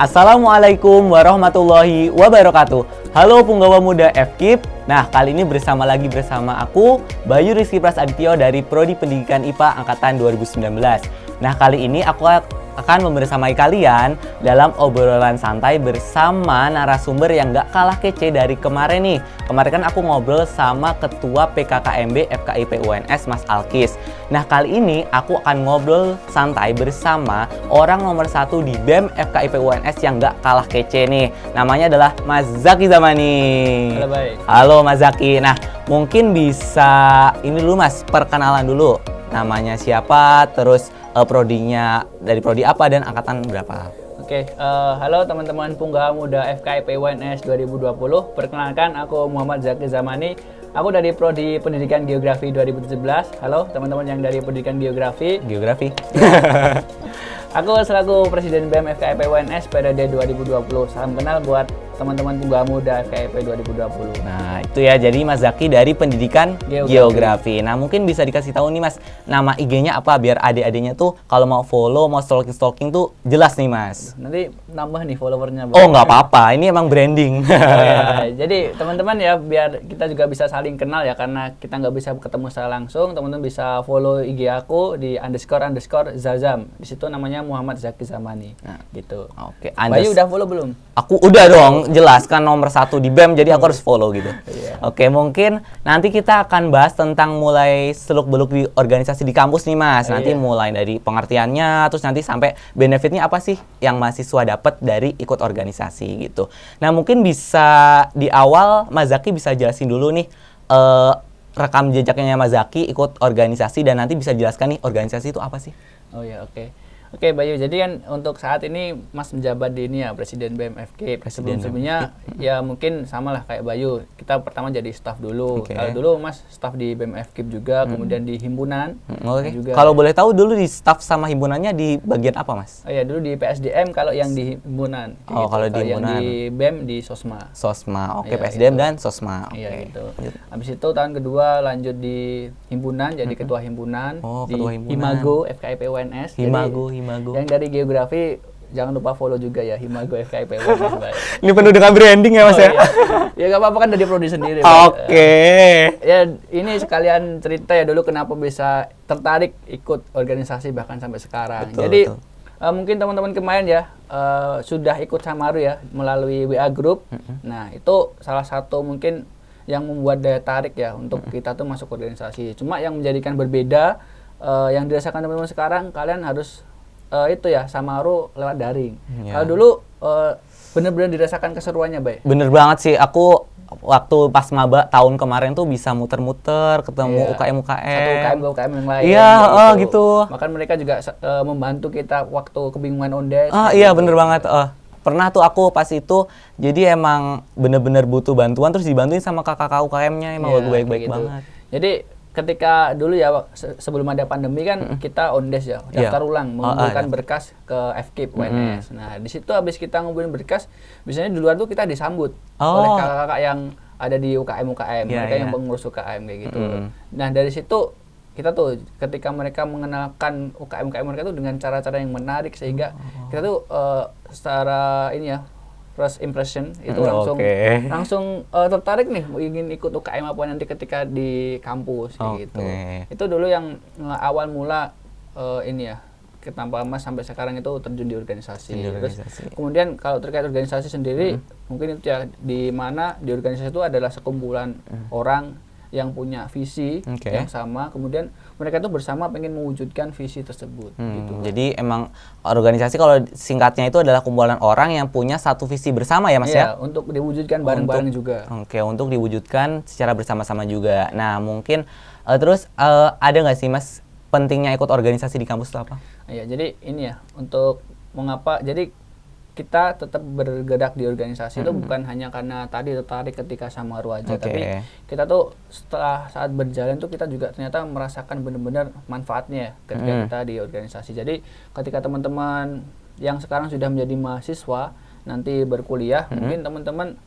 Assalamualaikum warahmatullahi wabarakatuh. Halo punggawa muda FKIP. Nah, kali ini bersama aku, Bayu Rizky Prasadityo dari Prodi Pendidikan IPA Angkatan 2019. Nah, kali ini aku akan membersamai kalian dalam obrolan santai bersama narasumber yang gak kalah kece dari kemarin nih. Kemarin kan aku ngobrol sama Ketua PKKMB FKIP UNS Mas Alkis. Nah, kali ini aku akan ngobrol santai bersama orang nomor 1 di BEM FKIP UNS yang gak kalah kece nih. Namanya adalah Mas Zaki Zamani. Halo, baik. Halo Mas Zaki. Nah, mungkin bisa ini dulu Mas, perkenalan dulu. Namanya siapa, terus prodinya dari prodi apa dan angkatan berapa? Oke, halo teman-teman punggawa muda FKIP UNS 2020. Perkenalkan, aku Muhammad Zaki Zamani. Aku dari Prodi Pendidikan Geografi 2017. Halo teman-teman yang dari Pendidikan Geografi. Geografi. Aku selaku Presiden BEM FKIP UNS periode 2020. Salam kenal buat teman-teman punggawa muda FKIP 2020. Nah, itu ya, jadi Mas Zaki dari Pendidikan Geografi. Nah, mungkin bisa dikasih tahu nih Mas, nama IG-nya apa biar adik-adiknya tuh kalau mau follow, mau stalking tuh jelas nih Mas. Nanti nambah nih followernya. Oh, nggak apa-apa, ini emang branding. Ya, jadi teman-teman ya, biar kita juga bisa saling kenal ya, karena kita nggak bisa ketemu secara langsung. Teman-teman bisa follow IG aku di __Zazam. Di situ namanya Muhammad Zaki Zamani. Nah, gitu. Oke. Bayu udah follow belum? Aku udah dong, jelas kan nomor 1 di BEM, jadi aku harus follow gitu. Iya. Oke, mungkin nanti kita akan bahas tentang mulai seluk-beluk di organisasi di kampus nih Mas. Nanti mulai dari pengertiannya, terus nanti sampai benefitnya apa sih yang mahasiswa dapat dari ikut organisasi gitu. Nah, mungkin bisa di awal Mas Zaki bisa jelasin dulu nih rekam jejaknya Mas Zaki ikut organisasi, dan nanti bisa jelaskan nih organisasi itu apa sih? Oh ya, oke. Oke Bayu, jadi kan untuk saat ini Mas menjabat di ini ya, Presiden BEM FKIP. Sebelumnya ya mungkin sama lah kayak Bayu, kita pertama jadi staff dulu. Kalau dulu Mas staff di BEM FKIP juga, kemudian di himpunan. Juga. Kalau boleh tahu dulu di staff sama himpunannya di bagian apa Mas? Oh ya, dulu di PSDM kalau yang di himpunan. Oh, gitu. Kalau di himpunan. Yang di BEM di Sosma. Sosma, oke, PSDM gitu. Dan Sosma. Iya, gitu. Habis itu tahun kedua lanjut di himpunan, jadi ketua himpunan. di ketua himpunan. Himago FKIP UNS. Himago. Yang dari geografi jangan lupa follow juga ya, Himago FKIP UNS. Ini penuh dengan branding ya Mas ya? Ya gak apa-apa kan dari prodi sendiri. Oke. Ya ini sekalian cerita ya dulu kenapa bisa tertarik ikut organisasi bahkan sampai sekarang. Jadi mungkin teman-teman kemarin ya sudah ikut Samaru ya melalui WA Group. Nah itu salah satu mungkin yang membuat daya tarik ya untuk kita tuh masuk organisasi. Cuma yang menjadikan berbeda yang dirasakan teman-teman sekarang, kalian harus itu ya Samaru lewat daring. Kalau dulu bener-bener dirasakan keseruannya, Bay. Bener banget sih, aku waktu pas maba tahun kemarin tuh bisa muter-muter ketemu UKM-UKM. Satu UKM ke UKM yang lain. Iya, gitu. Bahkan mereka juga membantu kita waktu kebingungan ondes. Iya, bener banget. Pernah tuh aku pas itu, jadi emang bener-bener butuh bantuan, terus dibantuin sama kakak UKM-nya, emang baik-baik gitu banget. Jadi ketika dulu ya sebelum ada pandemi kan kita ondes ya, daftar ulang mengumpulkan berkas ke FKIP UNS. Nah, di situ habis kita ngumpulin berkas, biasanya di luar tuh kita disambut oleh kakak-kakak yang ada di UKM mereka yang pengurus UKM kayak gitu. Nah, dari situ kita tuh ketika mereka mengenalkan UKM mereka tuh dengan cara-cara yang menarik, sehingga kita tuh secara ini ya, first impression itu langsung tertarik nih ingin ikut UKM apa nanti ketika di kampus gitu. Itu dulu yang awal mula ini ya, kenapa Mas sampai sekarang itu terjun di organisasi. Terus kemudian kalau terkait organisasi sendiri, mungkin itu ya, di mana di organisasi itu adalah sekumpulan orang yang punya visi yang sama, kemudian mereka tuh bersama pengen mewujudkan visi tersebut. Gitu. Jadi emang organisasi kalau singkatnya itu adalah kumpulan orang yang punya satu visi bersama ya Mas ya? Untuk diwujudkan bareng-bareng juga. Untuk diwujudkan secara bersama-sama juga. Nah mungkin terus ada nggak sih Mas pentingnya ikut organisasi di kampus itu apa? Iya, jadi ini ya, untuk mengapa, jadi kita tetap bergerak di organisasi itu bukan hanya karena tadi tertarik ketika Samaru aja, tapi kita tuh setelah saat berjalan tuh kita juga ternyata merasakan benar-benar manfaatnya ketika kita di organisasi. Jadi ketika teman-teman yang sekarang sudah menjadi mahasiswa nanti berkuliah, mungkin teman-teman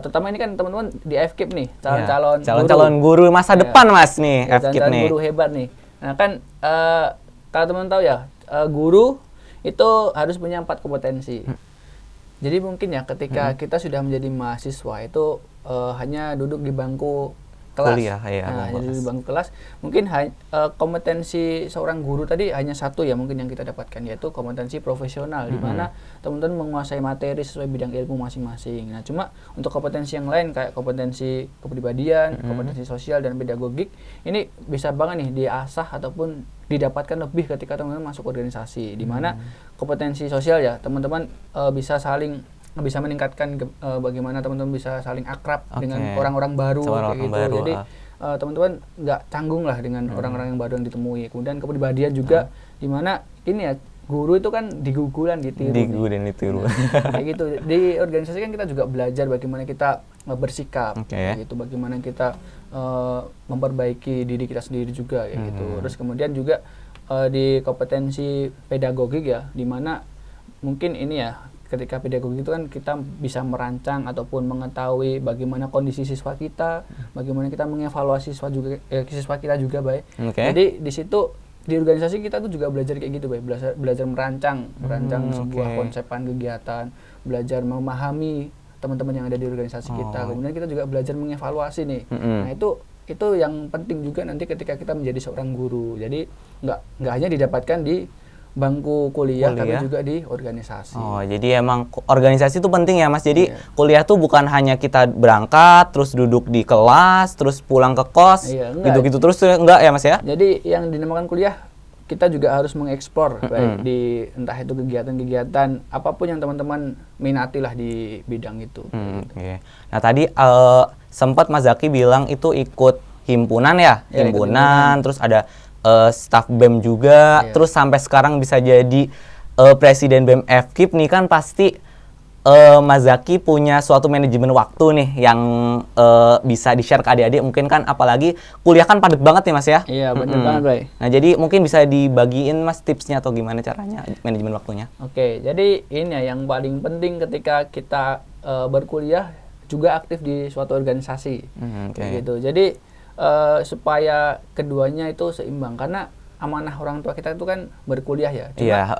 terutama ini kan teman-teman di FKIP nih, calon-calon guru masa depan Mas nih, FKIP nih. Guru hebat nih. Nah kan kalau teman-teman tahu ya, guru itu harus punya 4 kompetensi. Jadi mungkin ya ketika kita sudah menjadi mahasiswa itu hanya duduk di bangku kelas. Kuliah, ya, Nah, hanya duduk di bangku kelas. Mungkin kompetensi seorang guru tadi hanya satu ya mungkin yang kita dapatkan, yaitu kompetensi profesional, di mana teman-teman menguasai materi sesuai bidang ilmu masing-masing. Nah, cuma untuk kompetensi yang lain kayak kompetensi kepribadian, kompetensi sosial dan pedagogik, ini bisa banget nih diasah ataupun didapatkan lebih ketika teman-teman masuk organisasi, di mana kompetensi sosial ya teman-teman bisa meningkatkan bagaimana teman-teman bisa saling akrab dengan orang-orang baru kayak gitu. Jadi teman-teman nggak canggung lah dengan orang-orang yang baru yang ditemui. Kemudian kepribadian juga, di mana ini ya guru itu kan digugu dan ditiru. Nah, kayak gitu. Di organisasi kan kita juga belajar bagaimana kita bersikap, kayak gitu. Bagaimana kita memperbaiki diri kita sendiri juga, kayak gitu. Terus kemudian juga di kompetensi pedagogik ya, di mana mungkin ini ya ketika pedagogik itu kan kita bisa merancang ataupun mengetahui bagaimana kondisi siswa kita, bagaimana kita mengevaluasi siswa kita juga, baik. Jadi di situ di organisasi kita tuh juga belajar kayak gitu, baik. Belajar merancang sebuah konsepan kegiatan, belajar memahami teman-teman yang ada di organisasi kita. Kemudian kita juga belajar mengevaluasi nih. Nah, itu yang penting juga nanti ketika kita menjadi seorang guru. Jadi nggak hanya didapatkan di bangku kuliah tapi juga di organisasi. Jadi emang organisasi itu penting ya, Mas. Jadi kuliah tuh bukan hanya kita berangkat terus duduk di kelas terus pulang ke kos gitu-gitu terus, enggak ya, Mas ya? Jadi yang dinamakan kuliah kita juga harus mengeksplor baik di entah itu kegiatan-kegiatan apapun yang teman-teman minati lah di bidang itu. Nah, tadi sempat Mas Zaki bilang itu ikut himpunan ya, himpunan, terus ada staf BEM juga, terus sampai sekarang bisa jadi presiden BEM FKIP nih, kan pasti Mas Zaki punya suatu manajemen waktu nih yang bisa di-share ke adik-adik mungkin kan, apalagi kuliah kan padat banget nih, Mas ya? Iya, benar banget, Bay. Nah, jadi mungkin bisa dibagiin, Mas, tipsnya atau gimana caranya manajemen waktunya? Oke, jadi ini ya yang paling penting ketika kita berkuliah juga aktif di suatu organisasi, gitu. Jadi supaya keduanya itu seimbang, karena amanah orang tua kita itu kan berkuliah ya. Cuma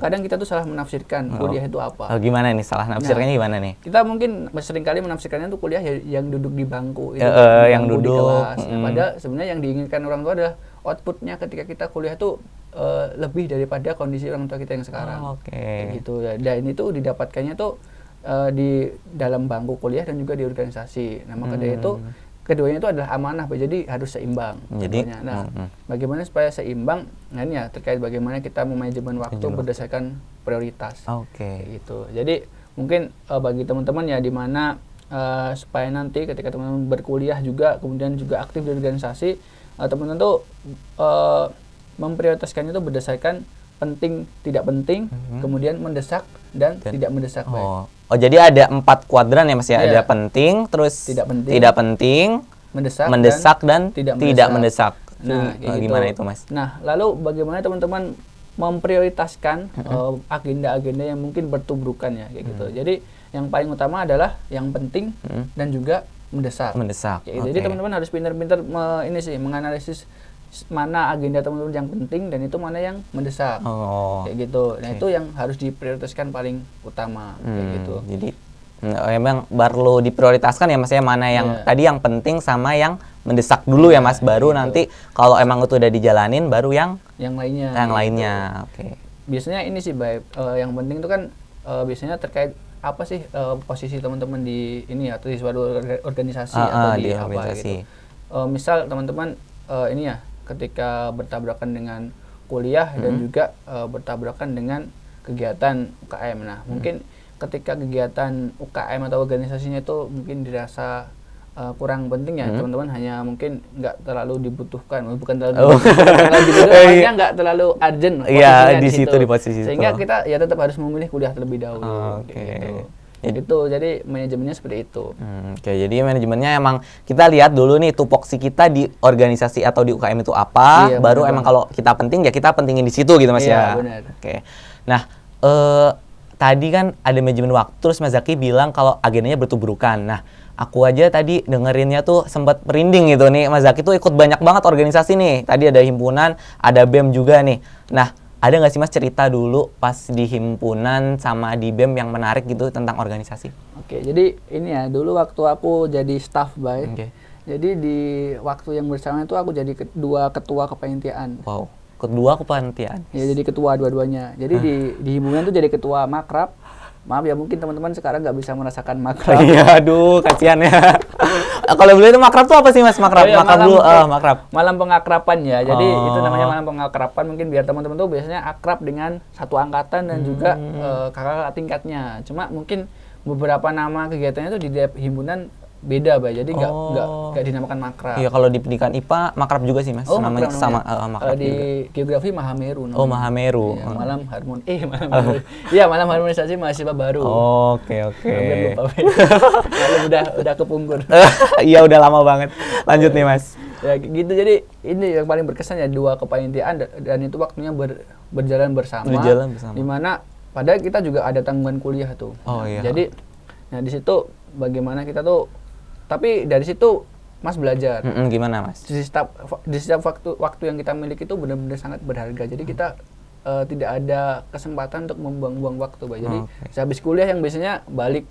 kadang kita tuh salah menafsirkan kuliah itu apa. Gimana nih salah nafsirkannya, gimana nih? Kita mungkin seringkali menafsirkannya tuh kuliah yang duduk di bangku itu, yang duduk di kelas. Padahal sebenarnya yang diinginkan orang tua adalah outputnya ketika kita kuliah tuh lebih daripada kondisi orang tua kita yang sekarang. Kayak gitu ya. Dan itu didapatkannya tuh di dalam bangku kuliah dan juga di organisasi. Nah, maka dari itu keduanya itu adalah amanah, jadi harus seimbang. Nah, bagaimana supaya seimbang? Nah, ini ya terkait bagaimana kita memanajemen waktu berdasarkan prioritas. Gitu. Jadi mungkin bagi teman-teman ya, di mana supaya nanti ketika teman-teman berkuliah juga kemudian juga aktif di organisasi, teman-teman tuh memprioritaskan itu berdasarkan penting, tidak penting, kemudian mendesak dan tidak mendesak. Jadi ada 4 kuadran ya, Mas ya? Ada penting, terus tidak penting, mendesak dan tidak mendesak. Nah, gimana itu, Mas? Nah, lalu bagaimana teman-teman memprioritaskan agenda-agenda yang mungkin bertubrukan ya, kayak gitu. Jadi yang paling utama adalah yang penting dan juga mendesak. Jadi teman-teman harus pintar-pintar menganalisis mana agenda teman-teman yang penting dan itu mana yang mendesak, kayak gitu. Nah, itu yang harus diprioritaskan paling utama, kayak gitu. Jadi memang perlu diprioritaskan ya, Mas ya, mana yang tadi yang penting sama yang mendesak dulu ya, Mas. Baru nanti kalau emang itu udah dijalanin, baru yang lainnya. Biasanya ini sih, baik. Yang penting itu kan biasanya terkait apa sih posisi teman-teman di ini atau di suatu organisasi atau di apa gitu. Misal teman-teman ini ya, ketika bertabrakan dengan kuliah dan juga bertabrakan dengan kegiatan UKM. Nah, mungkin ketika kegiatan UKM atau organisasinya itu mungkin dirasa kurang penting ya, teman-teman hanya mungkin nggak terlalu dibutuhkan, bukan terlalu dibutuhkan, nggak terlalu urgent di situ, di posisi sehingga kita ya tetap harus memilih kuliah terlebih dahulu. Jadi manajemennya seperti itu. Jadi manajemennya emang kita lihat dulu nih tupoksi kita di organisasi atau di UKM itu apa, baru emang kalau kita penting ya kita pentingin di situ gitu, Mas ya. Benar. Nah, tadi kan ada manajemen waktu, terus Mas Zaki bilang kalau agendanya bertubrukan. Nah, aku aja tadi dengerinnya tuh sempat merinding gitu nih, Mas Zaki tuh ikut banyak banget organisasi nih. Tadi ada himpunan, ada BEM juga nih. Nah, ada nggak sih Mas cerita dulu pas di himpunan sama di BEM yang menarik gitu tentang organisasi? Oke, jadi ini ya, dulu waktu aku jadi staff, Bay. Oke. Jadi di waktu yang bersama itu aku jadi kedua ketua kepanitiaan. Wow, kedua kepanitiaan. Ya, jadi ketua dua-duanya. Jadi di himpunan tuh jadi ketua makrab. Maaf ya, mungkin teman-teman sekarang nggak bisa merasakan makrab. Iya, aduh, kasihan ya. Kalau beli itu makrab tuh apa sih Mas? Makrab, Oh iya, makrab dulu, makrab. Malam pengakraban ya. Jadi Oh. itu namanya malam pengakraban, mungkin biar teman-teman tuh biasanya akrab dengan satu angkatan dan juga kakak tingkatnya. Cuma mungkin beberapa nama kegiatannya tuh di himpunan beda, Bay. Jadi nggak dinamakan makrab. Iya, kalau di pendidikan IPA makrab juga sih Mas. Oh, namanya makrab sama namanya. makrab Di juga. geografi Mahameru namanya. Oh, Mahameru. Iya, malam Iya, malam harmonisasi mahasiswa baru. Oke. Hampir lupa, Bay. Malam udah kepungkur. Iya, udah lama banget. Lanjut nih Mas. Ya gitu, jadi ini yang paling berkesan ya, dua kepanitiaan dan itu waktunya berjalan bersama. Dimana padahal kita juga ada tanggungan kuliah tuh. Oh iya. Jadi di situ bagaimana kita tuh, tapi dari situ Mas belajar. Gimana Mas? Di setiap waktu yang kita miliki itu benar-benar sangat berharga. Jadi kita tidak ada kesempatan untuk membuang-buang waktu, Bay. Jadi sehabis kuliah yang biasanya balik.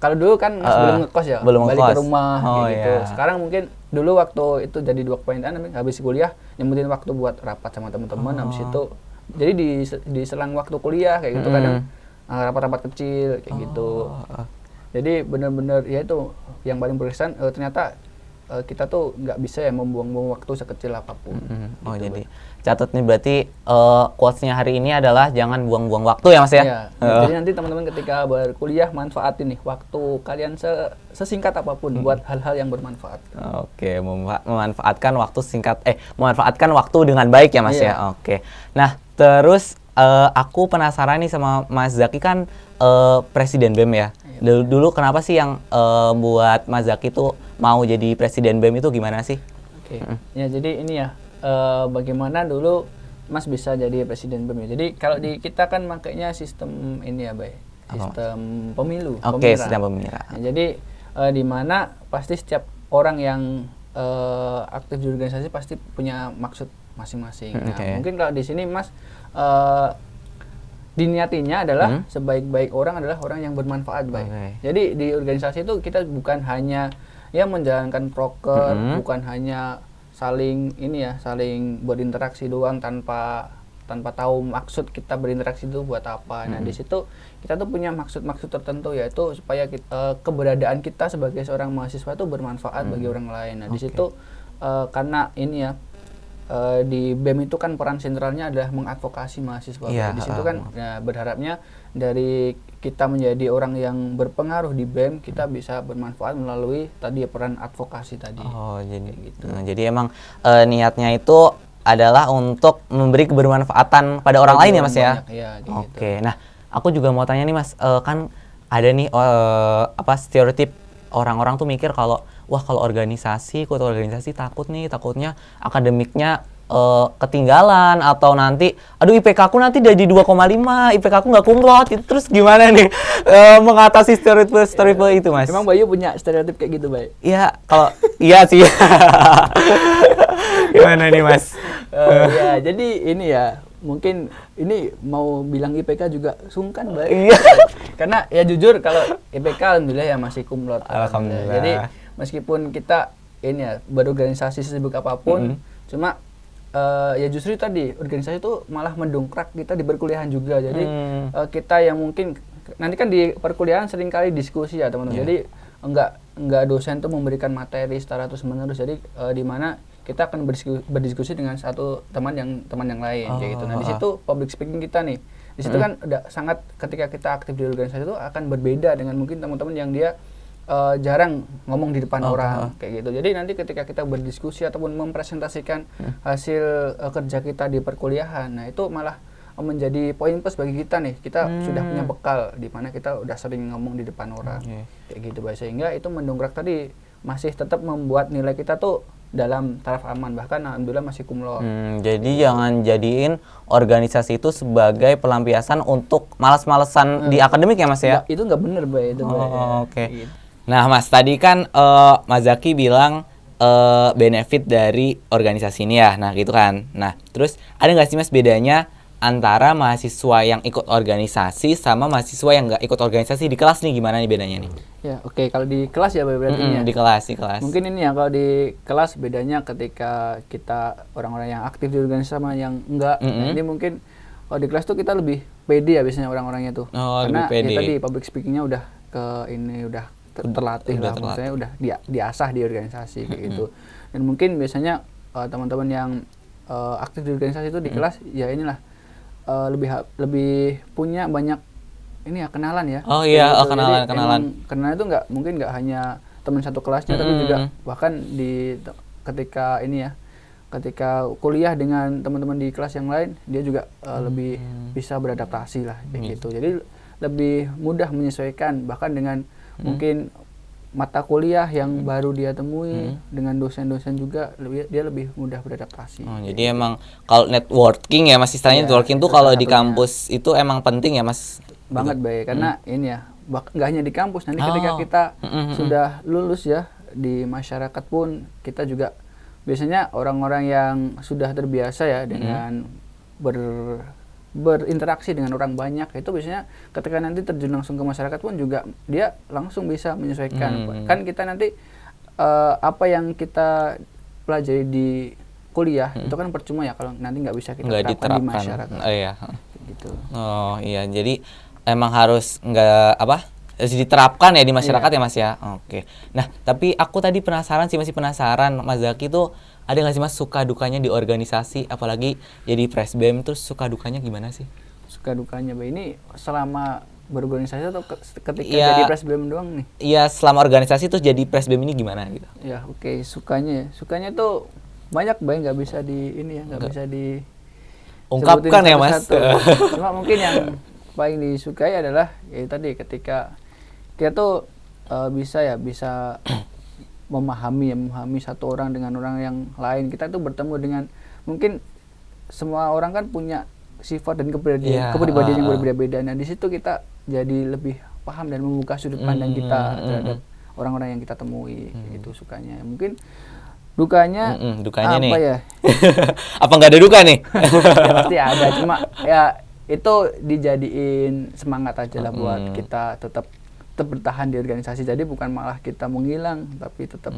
Kalau dulu kan Mas belum ngekos ya, balik ke rumah gitu. Iya. Sekarang mungkin dulu waktu itu jadi dua kepanitiaan, habis kuliah nyempetin waktu buat rapat sama teman-teman. Habis itu jadi di selang waktu kuliah kayak gitu kadang rapat-rapat kecil kayak gitu. Jadi benar-benar ya itu yang paling berkesan, ternyata kita tuh nggak bisa ya membuang-buang waktu sekecil apapun. Oh gitu, jadi catat nih berarti quotes-nya hari ini adalah jangan buang-buang waktu ya Mas ya? Iya. Jadi nanti teman-teman ketika berkuliah manfaatin nih waktu kalian sesingkat apapun buat hal-hal yang bermanfaat. Oke, memanfaatkan waktu dengan baik ya Mas ya. Oke. Nah, terus aku penasaran nih sama Mas Zaki kan presiden BEM ya. Dulu kenapa sih yang buat Mas Zaki tuh mau jadi presiden BEM itu gimana sih? Oke. Ya, jadi ini ya, bagaimana dulu Mas bisa jadi presiden BEM ya. Jadi kalau di kita kan makanya sistem ini ya, Bay. Sistem pemilu. Oke, sistem pemira. Ya, jadi di mana pasti setiap orang yang aktif di organisasi pasti punya maksud masing-masing. Nah, mungkin kalau di sini Mas diniatinya adalah sebaik-baik orang adalah orang yang bermanfaat, Bay. Jadi di organisasi itu kita bukan hanya ya menjalankan proker, bukan hanya saling berinteraksi doang tanpa tahu maksud kita berinteraksi itu buat apa. Nah, di situ kita tuh punya maksud-maksud tertentu, yaitu supaya keberadaan kita sebagai seorang mahasiswa itu bermanfaat bagi orang lain. Nah, di situ karena ini ya, di BEM itu kan peran sentralnya adalah mengadvokasi mahasiswa. Di situ kan berharapnya dari kita menjadi orang yang berpengaruh di BEM, kita bisa bermanfaat melalui tadi peran advokasi tadi. Oh, jadi gitu. Nah, jadi emang niatnya itu adalah untuk memberi kebermanfaatan pada orang lain ya Mas ya? Oke. Nah, aku juga mau tanya nih Mas, kan ada nih stereotip orang-orang tuh mikir kalau wah kalau ikut organisasi takutnya akademiknya ketinggalan atau nanti aduh IPK aku nanti jadi 2,5, IPK aku nggak kumlot. Terus gimana nih mengatasi stereotip itu Mas? Emang Bayu punya stereotip kayak gitu, Bay? Iya, kalau iya sih. Gimana nih Mas? Ya, jadi ini ya, mungkin ini mau bilang IPK juga sungkan, Bay. Iya. Karena ya jujur kalau IPK alhamdulillah ya masih kumlot. Alhamdulillah. Jadi meskipun kita ini ya berorganisasi sesibuk apapun, cuma ya justru tadi organisasi itu malah mendongkrak kita di perkuliahan juga. Jadi kita yang mungkin nanti kan di perkuliahan sering kali diskusi ya teman-teman. Jadi enggak dosen tuh memberikan materi secara terus menerus. Jadi di mana kita akan berdiskusi dengan satu teman yang lain kayak gitu. Nah, di situ public speaking kita nih. Di situ kan udah sangat, ketika kita aktif di organisasi itu akan berbeda dengan mungkin teman-teman yang dia jarang ngomong di depan orang kayak gitu. Jadi nanti ketika kita berdiskusi ataupun mempresentasikan hasil kerja kita di perkuliahan, nah itu malah menjadi poin plus bagi kita nih. Kita sudah punya bekal di mana kita udah sering ngomong di depan orang kayak gitu, sehingga itu mendongkrak tadi masih tetap membuat nilai kita tuh dalam taraf aman, bahkan alhamdulillah masih kumlot. Jadi jangan jadiin organisasi itu sebagai pelampiasan untuk malas-malesan di akademik ya Mas ya? Itu nggak bener, Bay. Itu Oke. Gitu. Nah Mas, tadi kan Mas Zaki bilang benefit dari organisasi ini ya, nah gitu kan. Nah terus ada nggak sih Mas bedanya antara mahasiswa yang ikut organisasi sama mahasiswa yang nggak ikut organisasi di kelas nih, gimana nih bedanya nih? Ya, oke. Kalau di kelas ya berarti ya. Di kelas. Mungkin ini ya, kalau di kelas bedanya ketika kita orang-orang yang aktif di organisasi sama yang enggak. Nah, ini mungkin kalau di kelas tuh kita lebih pede ya biasanya orang-orangnya tuh. Oh, karena lebih pede. ya tadi public speakingnya udah udah terlatih lah, maksudnya udah diasah di organisasi kayak gitu. Dan mungkin biasanya teman-teman yang aktif di organisasi itu di kelas ya inilah lebih punya banyak ini ya kenalan ya. Oh iya, gitu. kenalan. Kenalan itu mungkin nggak hanya teman satu kelasnya, tapi juga bahkan ketika ini ya, ketika kuliah dengan teman-teman di kelas yang lain, dia juga lebih bisa beradaptasi lah kayak gitu. Jadi lebih mudah menyesuaikan, bahkan dengan mungkin mata kuliah yang baru dia temui dengan dosen-dosen juga dia lebih mudah beradaptasi. Jadi emang kalau networking ya Mas, istilahnya networking tuh kalau di kampus itu emang penting ya Mas? Banget baik, karena ini ya nggak hanya di kampus, nanti ketika kita sudah lulus ya di masyarakat pun kita juga biasanya orang-orang yang sudah terbiasa ya dengan berinteraksi dengan orang banyak, itu biasanya ketika nanti terjun langsung ke masyarakat pun juga dia langsung bisa menyesuaikan. Kan kita nanti apa yang kita pelajari di kuliah itu kan percuma ya kalau nanti nggak bisa kita terapkan di masyarakat. Gitu. Oh iya, jadi emang harus harus diterapkan ya di masyarakat ya Mas ya. Oke. Nah, tapi aku tadi masih penasaran Mas Zaki tuh ada nggak sih Mas suka dukanya di organisasi, apalagi jadi presbem, terus suka dukanya gimana sih? Suka dukanya ini selama berorganisasi atau ketika jadi presbem doang nih? Iya, selama organisasi terus jadi presbem ini gimana gitu? Ya oke, sukanya tuh banyak nggak bisa bisa di ungkapkan ya Mas. Cuma mungkin yang paling disukai adalah ya tadi ketika kita tuh bisa memahami satu orang dengan orang yang lain. Kita tuh bertemu dengan mungkin semua orang kan punya sifat dan kepribadian yang berbeda-beda. Nah di situ kita jadi lebih paham dan membuka sudut pandang kita terhadap orang-orang yang kita temui. Itu sukanya. Mungkin dukanya apa nih? Ya? Apa nggak ada duka nih? Ya, pasti ada, cuma ya itu dijadiin semangat aja lah buat kita tetap bertahan di organisasi. Jadi bukan malah kita menghilang, tapi tetap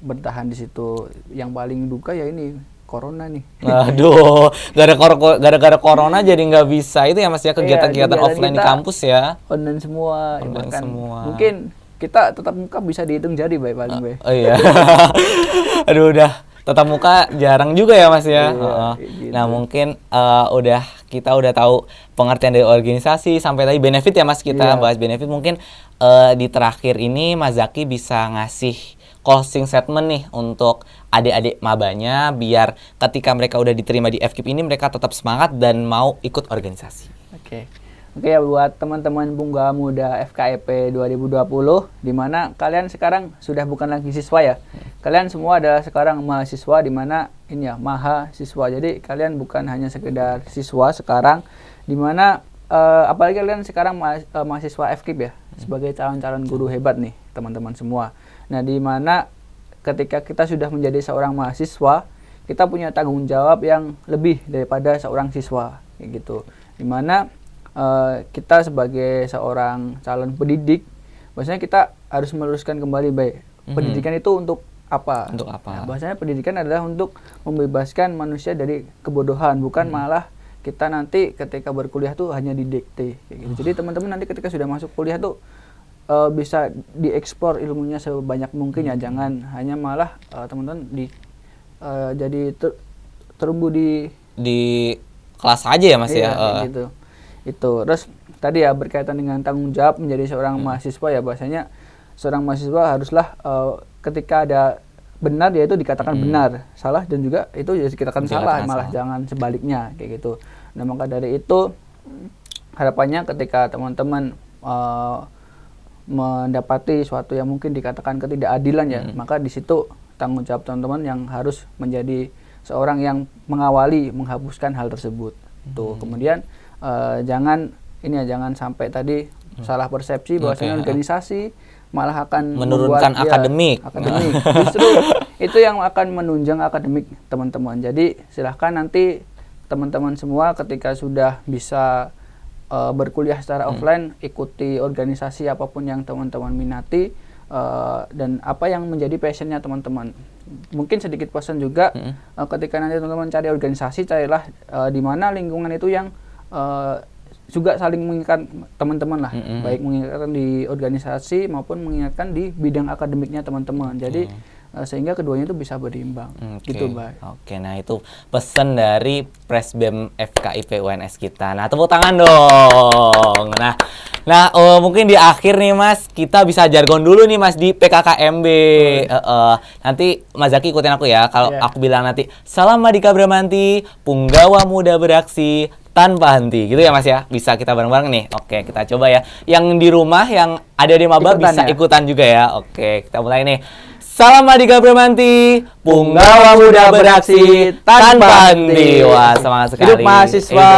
bertahan di situ. Yang paling duka ya ini corona nih. Aduh, gara-gara corona jadi nggak bisa itu ya Mas ya, kegiatan-kegiatan offline di kampus ya. Online semua. Mungkin kita tetap muka bisa dihitung jari paling baik. Oh iya. Aduh, udah tatap muka jarang juga ya Mas ya. Gitu. Nah mungkin kita udah tahu pengertian dari organisasi sampai tadi benefit ya Mas, kita bahas benefit. Mungkin di terakhir ini Mas Zaki bisa ngasih closing statement nih untuk adik-adik mabanya biar ketika mereka udah diterima di FKIP ini mereka tetap semangat dan mau ikut organisasi. Oke ya, buat teman-teman Punggawa Muda FKIP 2020, di mana kalian sekarang sudah bukan lagi siswa ya. Kalian semua adalah sekarang mahasiswa, di mana ini ya mahasiswa. Jadi kalian bukan hanya sekedar siswa sekarang, di mana apalagi kalian sekarang mahasiswa FKIP ya, sebagai calon-calon guru hebat nih teman-teman semua. Nah, di mana ketika kita sudah menjadi seorang mahasiswa, kita punya tanggung jawab yang lebih daripada seorang siswa kayak gitu. Di mana kita sebagai seorang calon pendidik, bahwasanya kita harus meluruskan kembali pendidikan itu untuk apa? Untuk apa? Nah, bahwasanya pendidikan adalah untuk membebaskan manusia dari kebodohan, bukan malah kita nanti ketika berkuliah tuh hanya didikte kayak gitu. Jadi teman-teman nanti ketika sudah masuk kuliah tuh bisa dieksplor ilmunya sebanyak mungkin ya, jangan hanya malah teman-teman jadi terumbu di kelas aja ya Mas ya. Gitu. Itu terus tadi ya berkaitan dengan tanggung jawab menjadi seorang mahasiswa ya, bahasanya seorang mahasiswa haruslah ketika ada benar ya itu dikatakan benar, salah dan juga itu ya dikatakan salah, malah jangan sebaliknya kayak gitu. Nah maka dari itu harapannya ketika teman-teman mendapati suatu yang mungkin dikatakan ketidakadilan ya, maka di situ tanggung jawab teman-teman yang harus menjadi seorang yang mengawali menghapuskan hal tersebut. Tuh kemudian jangan sampai tadi salah persepsi bahwasanya organisasi malah akan menurunkan akademik. Justru itu yang akan menunjang akademik teman-teman. Jadi silahkan nanti teman-teman semua ketika sudah bisa berkuliah secara offline, ikuti organisasi apapun yang teman-teman minati, dan apa yang menjadi passionnya teman-teman. Mungkin sedikit pesan juga, ketika nanti teman-teman cari organisasi, carilah di mana lingkungan itu yang juga saling mengingatkan teman-teman lah, baik mengingatkan di organisasi maupun mengingatkan di bidang akademiknya teman-teman. Jadi sehingga keduanya itu bisa berimbang. Gitu, Bay. Oke, nah itu pesan dari Presbem FKIP UNS kita. Nah, tepuk tangan dong. Nah, mungkin di akhir nih Mas, kita bisa jargon dulu nih Mas di PKKMB. Nanti Mas Zaki ikutin aku ya. Kalau aku bilang nanti, salam Madika Bramanti, punggawa muda beraksi tanpa henti, gitu ya Mas ya. Bisa kita bareng-bareng nih. Oke, kita coba ya. Yang di rumah, yang ada di maba bisa ikutan juga ya. Oke, kita mulai nih. Salam Madika Bramanti, punggawa muda beraksi tanpa henti. Wah, semangat sekali. Hidup mahasiswa,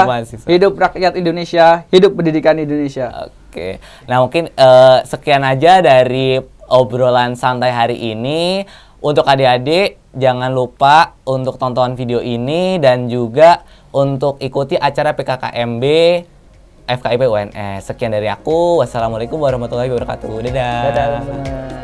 hidup rakyat Indonesia, hidup pendidikan Indonesia. Oke, nah mungkin sekian aja dari obrolan santai hari ini. Untuk adik-adik, jangan lupa untuk tonton video ini dan juga untuk ikuti acara PKKMB FKIP UNS. Sekian dari aku. Wassalamualaikum warahmatullahi wabarakatuh. Dadah. Dadah.